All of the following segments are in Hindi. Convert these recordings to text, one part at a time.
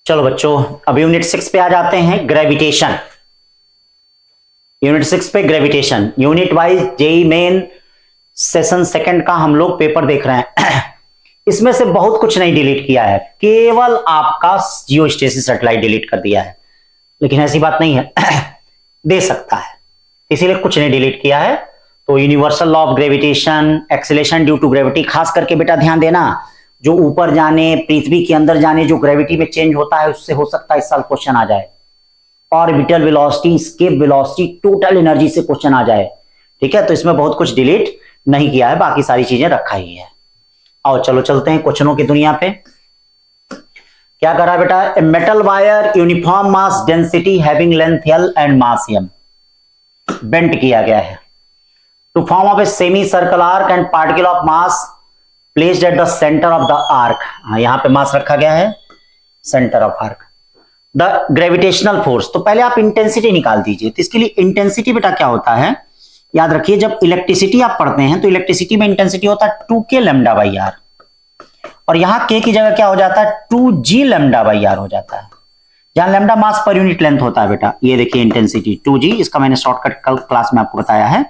चलो बच्चों, अब यूनिट 6 पे आ जाते हैं। ग्रेविटेशन, यूनिट 6 पे gravitation, unit wise JEE main session second का हम लोग पेपर देख रहे हैं। इसमें से बहुत कुछ नहीं डिलीट किया है, केवल आपका जियोस्टेसिस सैटेलाइट डिलीट कर दिया है, लेकिन ऐसी बात नहीं है। दे सकता है, इसीलिए कुछ नहीं डिलीट किया है। तो universal law of gravitation, acceleration due to gravity, खास करके बेटा ध्यान देना, जो ऊपर जाने पृथ्वी के अंदर जाने जो ग्रेविटी में चेंज होता है, उससे हो सकता है इस साल क्वेश्चन आ जाए। Orbital velocity, escape velocity, total energy से क्वेश्चन आ जाए। ठीक है, तो इसमें बहुत कुछ डिलीट नहीं किया है, बाकी सारी चीजें रखा ही है। आओ चलो चलते हैं क्वेश्चनों की दुनिया पे। क्या करा बेटा? A metal wire uniform mass density having length L and mass M, bent किया गया है to form of a semi circle arc and particle of mass placed at the centre of the arc. यहां पे मास रखा गया है centre of arc. The gravitational force, तो पहले आप इंटेंसिटी निकाल दीजिए। तो इसके लिए इंटेंसिटी बेटा क्या होता है, याद रखिए, जब इलेक्ट्रिसिटी आप पढ़ते हैं तो इलेक्ट्रिसिटी में इंटेंसिटी होता है 2k लैम्डा बाई आर, और यहां k की जगह क्या हो जाता है 2g लैम्डा बाई आर हो जाता है, जहां लैम्डा मास पर यूनिट लेंथ होता है बेटा। ये देखिए इंटेंसिटी 2g, इसका मैंने शॉर्टकट कल क्लास में आपको बताया है।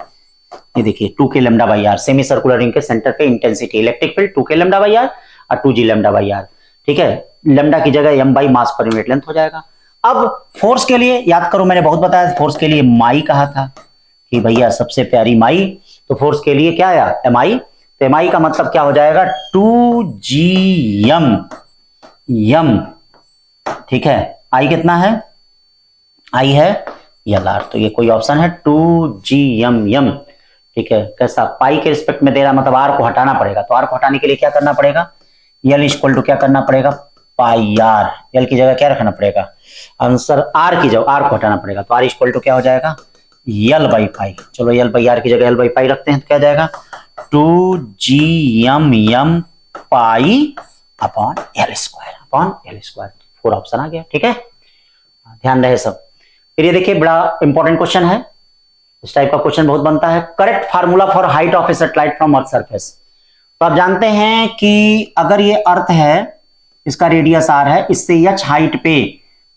ये देखिए 2k lambda by R, semi circular ring के सेंटर पे intensity, electric field 2k lambda by R और 2g लैम्डा बाई आर। ठीक है, लैम्डा की जगह m by mass per unit length हो जाएगा। अब फोर्स के लिए याद करो, मैंने बहुत बताया फोर्स के लिए माई कहा था कि भैया सबसे प्यारी माई, तो फोर्स के लिए क्या आया mi। तो mi का मतलब क्या हो जाएगा 2gm यम। ठीक है, i कितना है, i है lr, तो ये कोई ऑप्शन है 2gm यम। ठीक है, कैसा पाई के रिस्पेक्ट में दे रहा, मतलब r को हटाना पड़ेगा, तो r को हटाने के लिए क्या करना पड़ेगा, l इक्वल टू क्या करना पड़ेगा पाई आर, l की जगह क्या रखना पड़ेगा आंसर, r की जगह r को हटाना पड़ेगा, तो r इक्वल टू क्या हो जाएगा l बाई पाई। चलो l बाई आर की जगह l बाई पाई रखते हैं, तो क्या जाएगा 2gm m pi upon l square. 4 option आ गया। ठीक है, ध्यान रहे सब। फिर ये देखिए बड़ा इंपॉर्टेंट क्वेश्चन है, इस टाइप का क्वेश्चन बहुत बनता है। Correct formula for height of A satellite from earth surface. तो आप जानते हैं कि अगर ये अर्थ है, इसका रेडियस r है, इससे h हाइट पे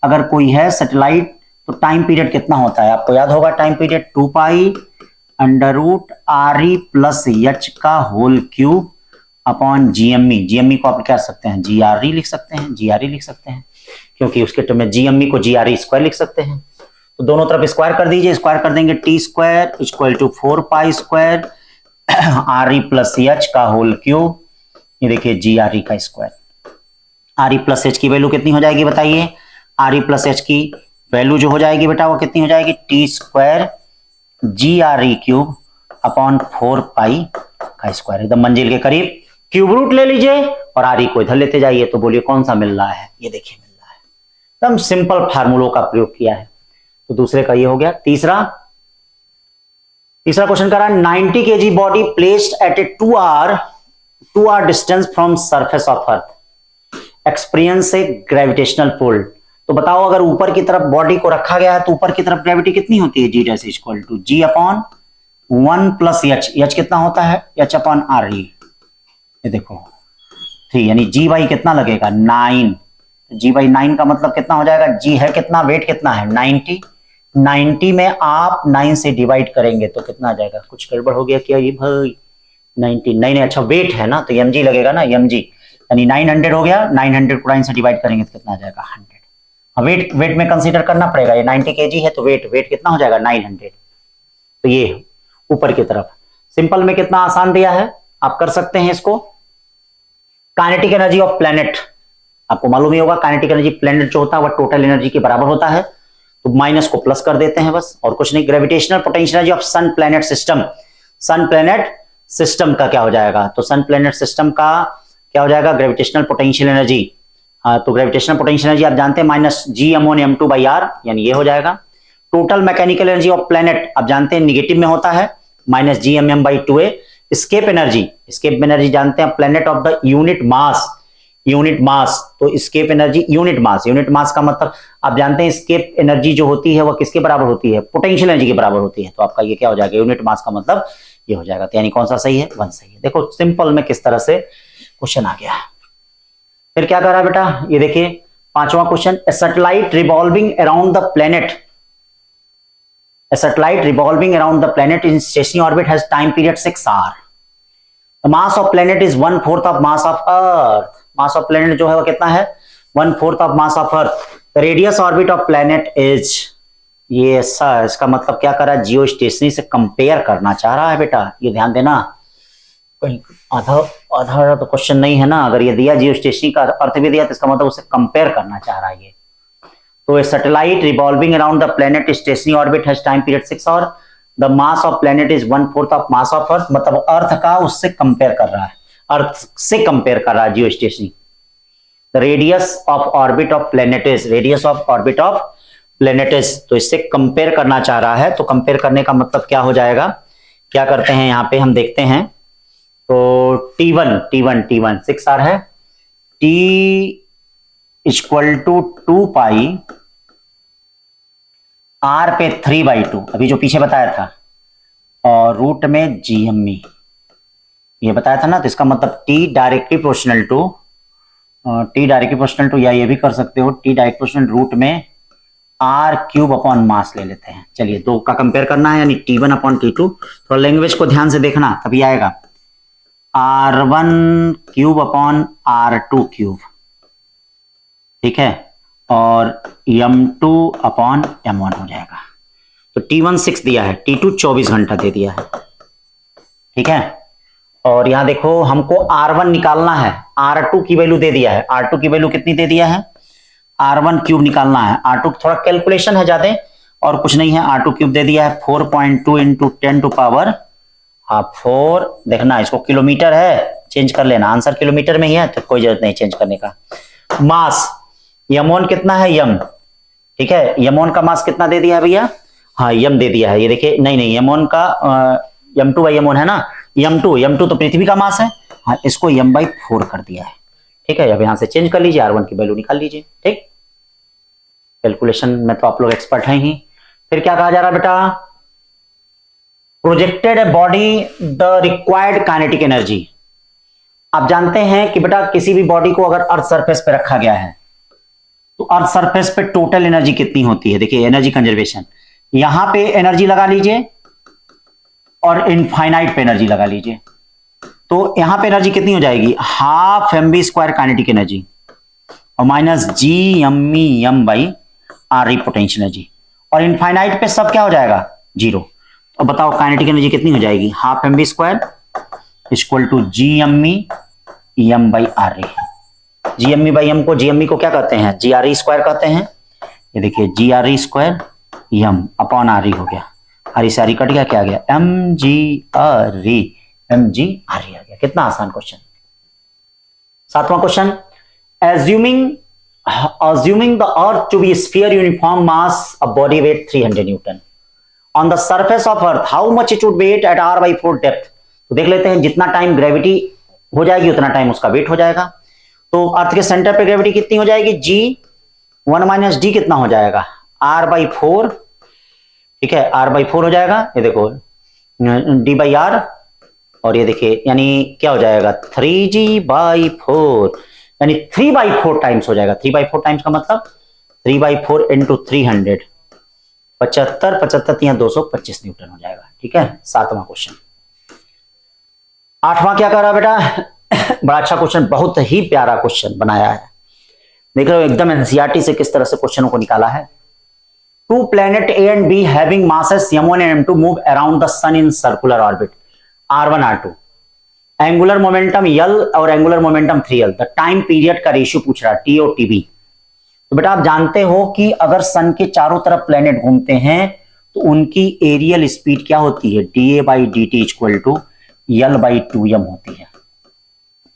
अगर कोई है सैटेलाइट, तो टाइम पीरियड कितना होता है आपको याद होगा, time period 2 pi under root R E plus H का whole cube upon GME. GME को आप क्या सकते हैं जीआरई लिख सकते हैं, जीआरई लिख सकते हैं, क्योंकि उसके टर्म में जीएमई को जीआरई स्क्वायर लिख सकते हैं। तो दोनों तरफ स्क्वायर कर दीजिए, स्क्वायर कर देंगे T square equal to 4 pi square R E plus H का होल क्यूब, ये देखिए जी आर ई का square. R E plus H की वैल्यू कितनी हो जाएगी बताइए, आर ई प्लस एच की वैल्यू जो हो जाएगी बेटा वो कितनी हो जाएगी T square G R E cube upon 4 pi का स्क्वायर, एकदम मंजिल के करीब। क्यूब रूट ले लीजिए और आर ई को इधर लेते जाइए, तो बोलिए कौन सा मिल रहा है, ये देखिए मिल रहा है। एकदम सिंपल फार्मूलों का प्रयोग किया है। तो दूसरे का ये हो गया। तीसरा क्वेश्चन करा 90 kg body placed at a 2 R distance from surface of earth experience a gravitational pull. तो बताओ अगर ऊपर की तरफ बॉडी को रखा गया है तो ऊपर की तरफ ग्रेविटी कितनी होती है, G dash equal to G upon 1 plus H. H कितना होता है एच अपॉन आर ई, ये देखो 3, यानी जी बाई कितना लगेगा 9। जी बाई 9 का मतलब कितना हो जाएगा, जी है कितना, वेट कितना है 90। 90 में आप 9 से डिवाइड करेंगे तो कितना आ जाएगा, कुछ गड़बड़ हो गया क्या ये भाई, 90 नहीं, अच्छा वेट है ना तो mg लगेगा ना, mg यानी 900 हो गया। 900 को 9 से डिवाइड करेंगे तो कितना आ जाएगा 100। वेट में कंसीडर करना पड़ेगा, ये 90 kg है तो वेट कितना हो जाएगा 900। तो ये ऊपर की तरफ सिंपल में कितना आसान दिया है, आप कर सकते हैं इसको। काइनेटिक एनर्जी ऑफ प्लेनेट आपको मालूम ही होगा, काइनेटिक एनर्जी प्लेनेट जो होता है वह टोटल एनर्जी के बराबर होता है, तो माइनस को प्लस कर देते हैं बस, और कुछ नहीं। Gravitational potential energy of sun planet system, sun planet system का क्या हो जाएगा, तो सन प्लेनेट सिस्टम का क्या हो जाएगा ग्रेविटेशनल पोटेंशियल एनर्जी। तो ग्रेविटेशनल पोटेंशियल एनर्जी आप जानते हैं minus G M one m2 by R, यानी ये हो जाएगा। Total mechanical energy of planet आप जानते हैं निगेटिव में होता है, minus G M M by 2a। Escape energy जानते हैं planet of the unit mass, तो स्केप एनर्जी यूनिट मास का मतलब आप जानते हैं स्केप एनर्जी जो होती है वह किसके बराबर होती है, पोटेंशियल एनर्जी के बराबर होती है। तो आपका ये क्या हो जाएगा यूनिट मास का मतलब ये हो जाएगा, तो यानी कौन सा सही है 1 सही है। देखो सिंपल में किस तरह से क्वेश्चन आ गया। फिर क्या करा बेटा, ये देखिए 5वां question, a satellite revolving around the planet, a satellite revolving around the planet in stationary orbit has time period 6 hours. The mass of planet is 1/4 of mass of earth. mass of planet जो है वो कितना है? 1/4 of mass of earth. The radius orbit of planet is, ये सर इसका मतलब क्या कर रहा है? जियो स्टेशनरी से कंपेयर करना चाह रहा है बेटा, ये ध्यान देना। आधा तो क्वेश्चन नहीं है ना, अगर ये दिया जियो स्टेशनरी का अर्थ भी दिया तो इसका मतलब उसे कंपेयर करना चाह रहा है ये। तो satellite revolving around the planet stationary orbit has time period 6 hour, the mass of planet is 1/4 of mass of earth, मतलब अर्थ का उससे कंपेयर कर रहा है, अर्थ से कंपेयर कर रहा है जियो stationery. The radius of orbit of planet is, radius of orbit of planet is, तो इससे कंपेयर करना चाह रहा है। तो कंपेयर करने का मतलब क्या हो जाएगा? क्या करते हैं यहां पे हम देखते हैं, तो T1 6 आर है, T equal to 2 pi R पे 3/2, अभी जो पीछे बताया था, और रूट में GME ये बताया था ना, तो इसका मतलब T डायरेक्टली प्रोपोर्शनल टू, या ये भी कर सकते हो T डायरेक्ट प्रोपोर्शनल रूट में R³ अपॉन मास ले लेते हैं। चलिए दो का कंपेयर करना है, यानी T1 अपॉन T2। थोड़ा लैंग्वेज को ध्यान से देखना तभी आएगा। R1³ अपॉन R2³, ठीक है, और M2 अपॉन M1 हो जाएगा। तो T1 6 दिया है, T2 24 घंटा दे दिया है, ठीक है। और यहां देखो हमको R1 निकालना है, R2 की वैल्यू दे दिया है, R2 की वैल्यू कितनी दे दिया है? R1³ निकालना है। R2 थोड़ा कैलकुलेशन है ज्यादा और कुछ नहीं है, R2³ दे दिया है 4.2 इंटू 10 टू पावर 4, देखना इसको किलोमीटर है, चेंज कर लेना, आंसर किलोमीटर में ही है तो कोई जरूरत नहीं चेंज करने का। मास यमोन कितना है? यम, ठीक है, यमोन का मास कितना दे दिया है भैया? हाँ यम दे दिया है, ये देखिए, नहीं यमोन का M2 बाई यमोन है ना, M2 तो पृथ्वी का मास है, हाँ इसको M/4 कर दिया है, ठीक है। अब यहां से चेंज कर लीजिए, R1 की वैल्यू निकाल लीजिए, ठीक। कैलकुलेशन में तो आप लोग एक्सपर्ट हैं ही। फिर क्या कहा जा रहा है बेटा? Projected a body the required kinetic energy. आप जानते हैं कि बेटा किसी भी बॉडी को अगर अर्थ सरफेस पे रखा गया है तो अर्थ सरफेस पे टोटल एनर्जी कितनी होती है? देखिए एनर्जी कंजर्वेशन, यहां पे एनर्जी लगा लीजिए और इनफाइनाइट पे एनर्जी लगा लीजिए, तो यहां पे एनर्जी कितनी हो जाएगी? हाफ mv² काइनेटिक एनर्जी और माइनस Gm/r पोटेंशियल एनर्जी, और इनफाइनाइट पे सब क्या हो जाएगा? 0। तो बताओ काइनेटिक एनर्जी कितनी हो जाएगी? Half mv² equal to Gm/r। Gm/m को, Gm को क्या कहते हैं? Gre² कहते हैं। ये देखिए Gre² m अपॉन Re हो गया, Re से Re कट गया, क्या आ गया? mgre आ गया। कितना आसान क्वेश्चन। 7वां question, assuming the earth to be a sphere uniform mass of body weight 300 Newton on the surface of earth, how much it would weight at r/4 depth। तो देख लेते हैं, जितना टाइम ग्रेविटी हो जाएगी उतना टाइम उसका वेट हो जाएगा। तो अर्थ के सेंटर पे ग्रेविटी कितनी हो जाएगी? G1 - D कितना हो जाएगा? R/4, ठीक है, R/4 हो जाएगा। ये देखो D/R, और ये देखिए यानी क्या हो जाएगा? 3G/4, यानी 3/4 टाइम्स हो जाएगा। 3/4 टाइम्स का मतलब 3/4 इंटू 300, 75 या 225 न्यूटन हो जाएगा, ठीक है। 7वां क्वेश्चन। 8वां क्या कर रहा है बेटा? बड़ा अच्छा क्वेश्चन, बहुत ही प्यारा क्वेश्चन बनाया है, देख रहे हो एकदम एनसीईआरटी से किस तरह से क्वेश्चनों को निकाला है। Two planet A and B having masses M1 and M2 move around the sun in circular orbit R1 R2, angular momentum L और angular momentum 3L, the time period का रेशियो पूछ रहा है, T और TB। तो बेटा आप जानते हो कि अगर सन के चारों तरफ प्लेनेट घूमते हैं तो उनकी एरियल स्पीड क्या होती है? dA/dt इक्वल टू L/2m होती है,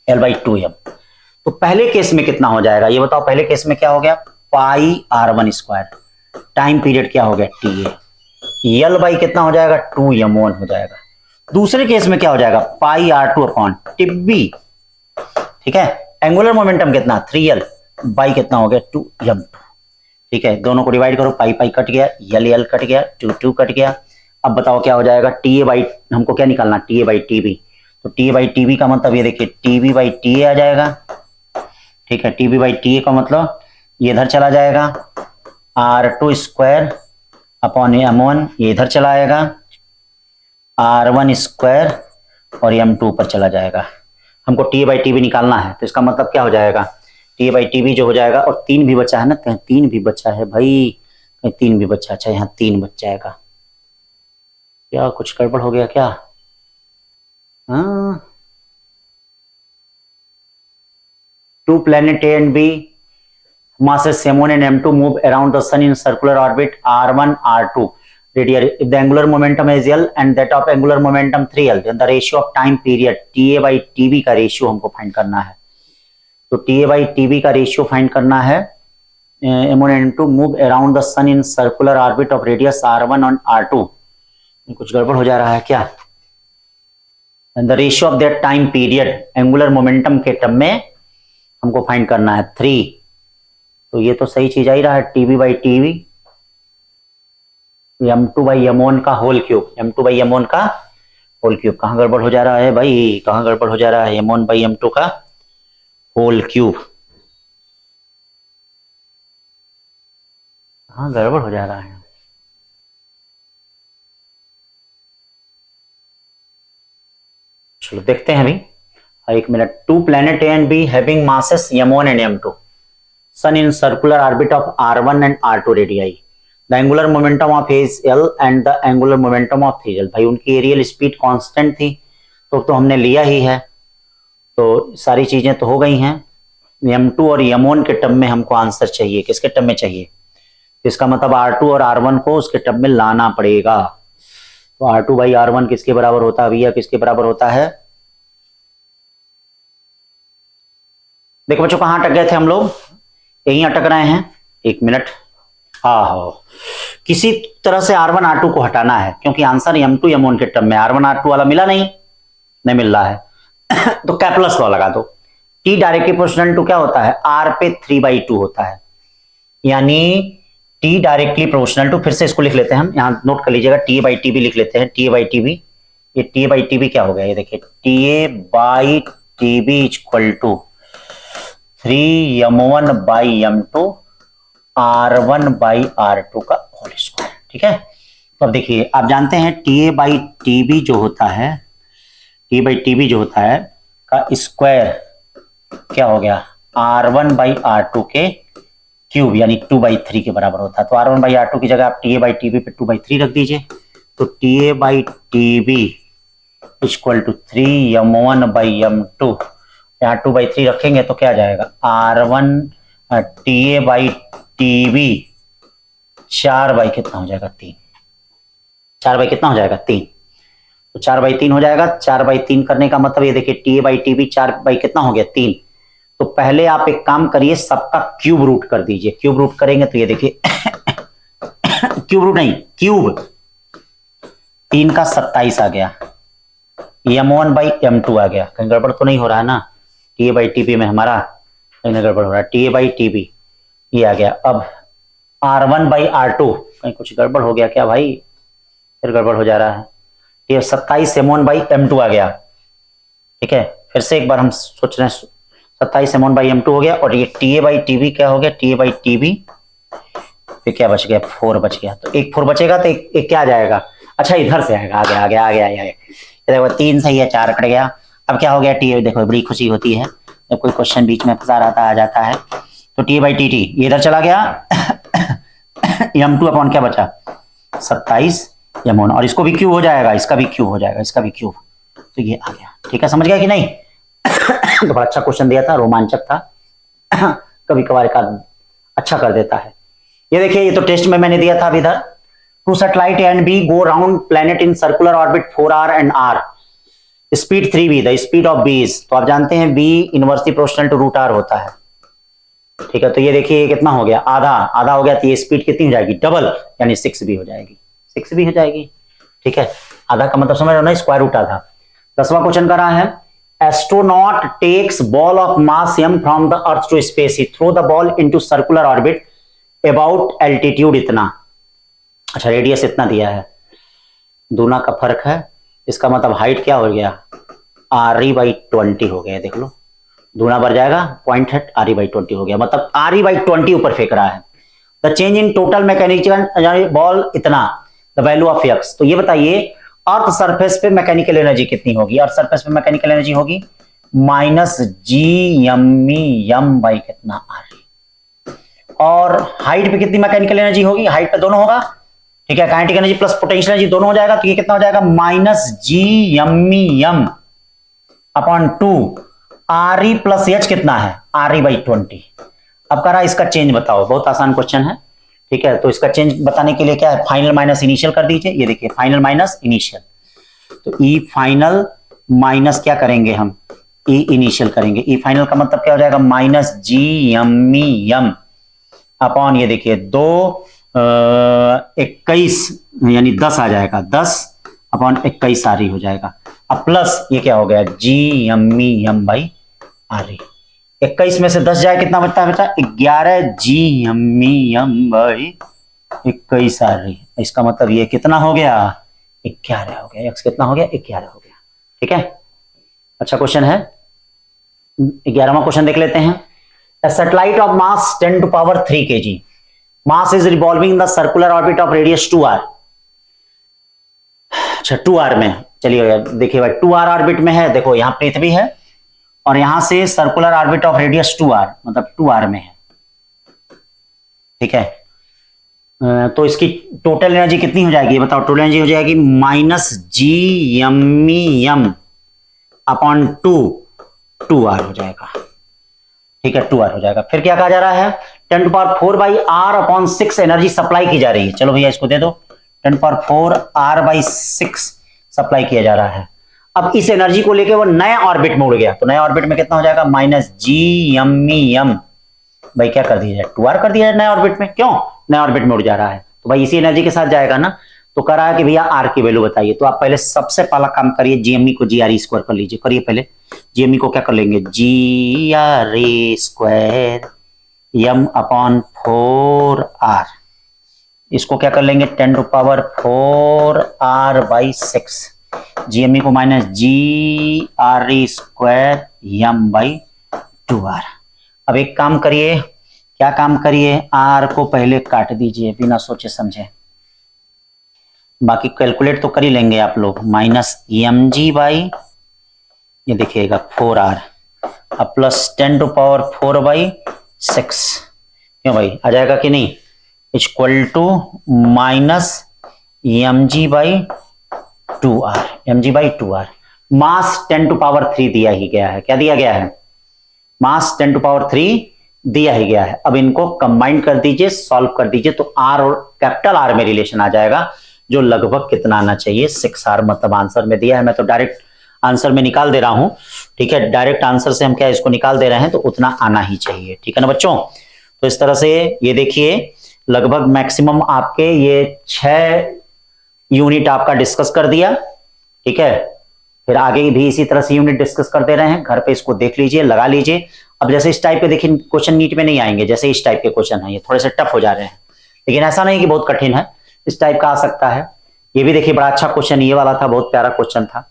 L/2m। तो पहले केस में कितना हो जाएगा ये बताओ? पहले केस में क्या हो गया? πr1², टाइम पीरियड क्या हो गया? TA, L/ कितना हो जाएगा? 2m1 हो जाएगा। दूसरे केस में क्या हो जाएगा? πr2 अपॉन TB, ठीक है। एंगुलर मोमेंटम कितना? 3L बाई कितना हो गया? 2m2, ठीक है। दोनों को डिवाइड करो, पाई कट गया, L कट गया, 2 कट गया। अब बताओ क्या हो जाएगा? TA/ हमको क्या निकालना? TA/TB। तो TA/TB का मतलब ये देखिए TB/TA आ जाएगा, ठीक है। TB/TA का मतलब ये इधर चला जाएगा, R2 स्क्वायर अपॉन M1 ये इधर चला आएगा, R1 स्क्वायर और M2 ऊपर चला जाएगा। हमको T/TB निकालना है, तो इसका मतलब क्या हो जाएगा, T/TB जो हो जाएगा, और 3 भी बचा है ना, कहीं 3 भी बचा है भाई, कहीं 3 भी बचा। अच्छा यहाँ 3 बच जाएगा, क्या कुछ गड़बड़ हो गया क्या? हाँ, 2 planet A and B masses M1 and M2 move around the sun in circular orbit R1 R2 radial. If the angular momentum is L and that of angular momentum 3L, then the ratio of time period TA/TB का रेशियो हमको फाइंड करना है। तो TA/TB का रेशियो फाइंड करना है। M1 and M2 move around the sun in circular orbit of radius R1 and R2। कुछ गड़बड़ हो जा रहा है क्या? And the ratio of that time period angular momentum के टर्म में हमको फाइंड करना है 3। तो ये तो सही चीज आ ही रहा है, TB/TB M2/M1 का होल क्यूब, M2/M1 का होल क्यूब। कहां गड़बड़ हो जा रहा है भाई, कहां गड़बड़ हो जा रहा है? M1/M2 का होल क्यूब, कहां गड़बड़ हो जा रहा है? चलो देखते हैं अभी, एक minute. 2 planet A and B having masses M1 and M2, sun in circular orbit of R1 and R2 radii, the angular momentum of is L and the angular momentum of 3L। भाई उनकी एरियल स्पीड कांस्टेंट थी, तो हमने लिया ही है, तो सारी चीजें तो हो गई हैं। M2 और M1 के टर्म में हमको आंसर चाहिए, किसके टर्म में चाहिए? इसका मतलब R2 और R1 को उसके टर्म में लाना पड़ेगा। तो R2/R1 किसके बराबर होता है भैया, किसके बराबर होता है? देखो बच्चों कहां अटक गए थे हम लोग, यहीं अटक रहे हैं। एक मिनट, हाँ, किसी तरह से R1 R2 को हटाना है, क्योंकि आंसर M2 M1 के टर्म में R1 R2 वाला मिला नहीं मिल रहा है तो कैप्लस लॉ लगा दो। T डायरेक्टली प्रोपोर्शनल टू क्या होता है, R पे 3/2 होता है, यानी T डायरेक्टली प्रोपोर्शनल टू, फिर से इसको लिख लेते हैं हम, यहां नोट कर लीजिएगा, TA/TB लिख लेते हैं, TA/TB। ये TA/TB क्या हो गया, ये देखिए, TA/TB equal to 3M1/M2 R1/R2 का होल स्क्वायर। ठीक है, तो अब देखिए, आप जानते हैं TA/TB जो होता है, TA/TB जो होता है का स्क्वायर क्या हो गया, R1/R2 के क्यूब, यानी 2/3 के बराबर होता है। तो R1/R2 की जगह आप TA/TB पे 2/3 रख दीजिए, तो TA/TB इक्वल टू 3M1/M2, यहाँ 2/3 रखेंगे तो क्या आ जाएगा, R1 TA/TB 4 कितना हो जाएगा, 3। 4 कितना हो जाएगा, 3। तो 4/3 हो जाएगा। 4/3 करने का मतलब ये देखिए, TA/TB 4 कितना हो गया, 3। तो पहले आप एक काम करिए, सबका क्यूब रूट कर दीजिए। क्यूब रूट करेंगे तो ये देखिए क्यूब रूट नहीं, क्यूब 3 का 27 आ गया, M1/M2 आ गया। कहीं गड़बड़ तो नहीं हो रहा है ना TA/TB में हमारा, कहीं गड़बड़ हो रहा है, TA/TB ये आ गया। अब R1/R2, कहीं कुछ गड़बड़ हो गया क्या भाई, फिर गड़बड़ हो जा रहा है, ये 27 M1/M2 आ गया। ठीक है, फिर से एक बार हम सोच रहे हैं, 27 M1/M2 हो गया, और ये TA/TB क्या हो गया, TA/TB फिर क्या बच गया, 4 बच गया। तो एक 4 बचेगा तो एक क्या आ जाएगा, अच्छा इधर से आएगा, आ गया। देखो 3 सही है, 4 कट गया। अब क्या हो गया, TA, देखो बड़ी खुशी होती है जब कोई क्वेश्चन बीच में फंसा रहता आ जाता है। तो TA/TT ये इधर चला गया M2 अपॉन क्या बचा, 27 M1, और इसको भी क्यूब हो जाएगा, इसका भी क्यूब हो जाएगा, इसका भी क्यूब। तो ये आ गया। ठीक है, समझ गया कि नहीं तो बड़ा अच्छा क्वेश्चन दिया था, रोमांचक था कभी कभार का अच्छा कर देता है। ये देखिए, ये तो टेस्ट में मैंने दिया था अभी इधर, 2 satellite A and B go round planet in circular orbit 4R and R, speed 3V, the speed of B is, तो आप जानते हैं B inversely proportional to √R होता है। ठीक है, तो ये देखिए कितना हो गया, आधा हो गया, तो ये स्पीड कितनी हो जाएगी, डबल, यानी 6V हो जाएगी, 6V हो जाएगी। ठीक है, आधा का मतलब समझ रहे हो ना, स्क्वायर रूट आधा। 10वां क्वेश्चन कर रहा है, astronaut takes ball of mass m from the earth to space, he throw the ball into circular orbit about altitude इतना, अच्छा रेडियस इतना दिया है, दूना का फर्क है, इसका मतलब हाइट क्या हो गया, RE/20 हो गया, देख लो दूना बढ़ जाएगा, पॉइंट है Re/20 हो गया, मतलब Re/20 ऊपर फेंक रहा है। The change in total mechanical ball इतना, द वैल्यू ऑफ एक्स। तो ये बताइए अर्थ सरफेस पे मैकेनिकल एनर्जी कितनी होगी? अर्थ सरफेस पे मैकेनिकल एनर्जी होगी -G/m कितना R। और हाइट पे कितनी मैकेनिकल एनर्जी होगी? हाइट पे दोनों होगा, ठीक है, kinetic energy plus potential energy दोनों हो जाएगा, तो ये कितना हो जाएगा -G/m/2 Re प्लस H कितना है? Re/20। अब कह रहा है इसका चेंज बताओ, बहुत आसान क्वेश्चन है, ठीक है। तो इसका चेंज बताने के लिए क्या है, फाइनल माइनस इनिशियल कर दीजिए। ये देखिए फाइनल माइनस इनिशियल, तो ई फाइनल माइनस क्या करेंगे हम, ई इनिशियल करेंगे। ई फाइनल का मतलब क्या हो जाएगा, -G/m अपॉन ये देखिए 21 यानी 10 आ जाएगा, 10/21 Re हो जाएगा। अब प्लस ये क्या हो गया, G/m/Re। 21 में से 10 जाए कितना बचता है बेटा, 11G/21 Re। इसका मतलब ये कितना हो गया, 11 हो गया। x कितना हो गया, 11 हो गया, ठीक है। अच्छा क्वेश्चन है, 11वां क्वेश्चन देख लेते हैं। A satellite of mass 10⁻³ kg mass is revolving the circular orbit of radius 2r। अच्छा 2r में, चलिए देखिए भाई 2r ऑर्बिट में है, देखो यहाँ पृथ्वी है और यहां से circular orbit of radius 2r मतलब 2r में है, ठीक है। तो इसकी टोटल एनर्जी कितनी हो जाएगी, ये बताओ। टोटल एनर्जी हो जाएगी -G/m/2 हो जाएगा, ठीक है, 2r हो जाएगा। फिर क्या कहा जा रहा है, 10⁴R/6 एनर्जी सप्लाई की जा रही है। चलो भैया इसको दे दो, 10⁴R/6 सप्लाई किया जा रहा है। अब इस एनर्जी को लेके वो नया ऑर्बिट में उड़ गया, तो नया ऑर्बिट में कितना हो जाएगा, -G/m भाई क्या कर दिया जाए, 2r कर दिया जाए नया ऑर्बिट में। क्यों, नया ऑर्बिट में उड़ जा रहा है तो भाई इसी एनर्जी के साथ जाएगा ना। तो कह रहा है कि भैया r की वैल्यू बताइए। तो आप पहले सबसे पहला काम करिए, Gme को Gre² कर लीजिए। करिए पहले Gme को क्या कर लेंगे, Gre² m/4r। इसको क्या कर लेंगे, 10⁴R/6। Gme को -Gre² m/2r। अब एक काम करिए, क्या काम करिए, r को पहले काट दीजिए बिना सोचे समझे, बाकी कैलकुलेट तो कर ही लेंगे आप लोग। -mg/ ये देखिएगा 4r अब प्लस 10⁴/6, क्यों भाई आ जाएगा कि नहीं, इक्वल टू -mg/2r। मास 10⁻³ दिया ही गया है, क्या दिया गया है, मास 10⁻³ दिया ही गया है। अब इनको कंबाइन कर दीजिए, सॉल्व कर दीजिए, तो r और कैपिटल R में रिलेशन आ जाएगा, जो लगभग कितना आना चाहिए, 6r। मतलब आंसर में दिया है, मैं तो डायरेक्ट आंसर में निकाल दे रहा हूं, ठीक है। डायरेक्ट आंसर से हम क्या इसको निकाल दे रहे हैं, तो उतना आना ही चाहिए, ठीक है ना बच्चों। तो इस तरह से ये देखिए लगभग मैक्सिमम आपके ये 6 यूनिट आपका डिस्कस कर दिया, ठीक है। फिर आगे भी इसी तरह से यूनिट डिस्कस करते रहे हैं, घर पे इसको देख लीजिए, लगा लीजिए। अब जैसे इस टाइप के देखिए क्वेश्चन नीट में नहीं आएंगे, जैसे इस टाइप के क्वेश्चन है ये थोड़े से टफ हो जा रहे हैं, लेकिन ऐसा नहीं कि बहुत कठिन है, इस टाइप का आ सकता है। ये भी देखिए बड़ा अच्छा क्वेश्चन ये वाला था, बहुत प्यारा क्वेश्चन था,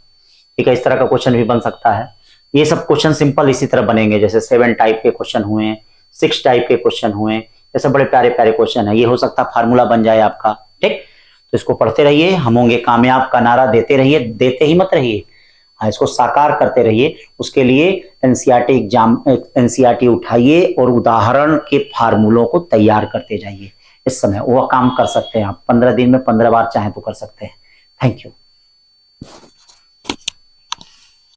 ठीक है। इस तरह का क्वेश्चन भी बन सकता है। ये सब क्वेश्चन सिंपल इसी तरह बनेंगे, जैसे 7 टाइप के क्वेश्चन हुए, 6 टाइप के क्वेश्चन हुए, ये सब बड़े प्यारे प्यारे क्वेश्चन है। ये हो सकता है फार्मूला बन जाए आपका, ठीक। तो इसको पढ़ते रहिए, हम होंगे कामयाब का नारा देते रहिए, देते ही मत रहिए, हाँ इसको साकार करते रहिए। उसके लिए एनसीईआरटी एग्जाम, एनसीईआरटी उठाइए और उदाहरण के फार्मूलों को तैयार करते जाइए। इस समय वो काम कर सकते हैं आप, 15 दिन में 15 बार चाहे तो कर सकते हैं। Thank you.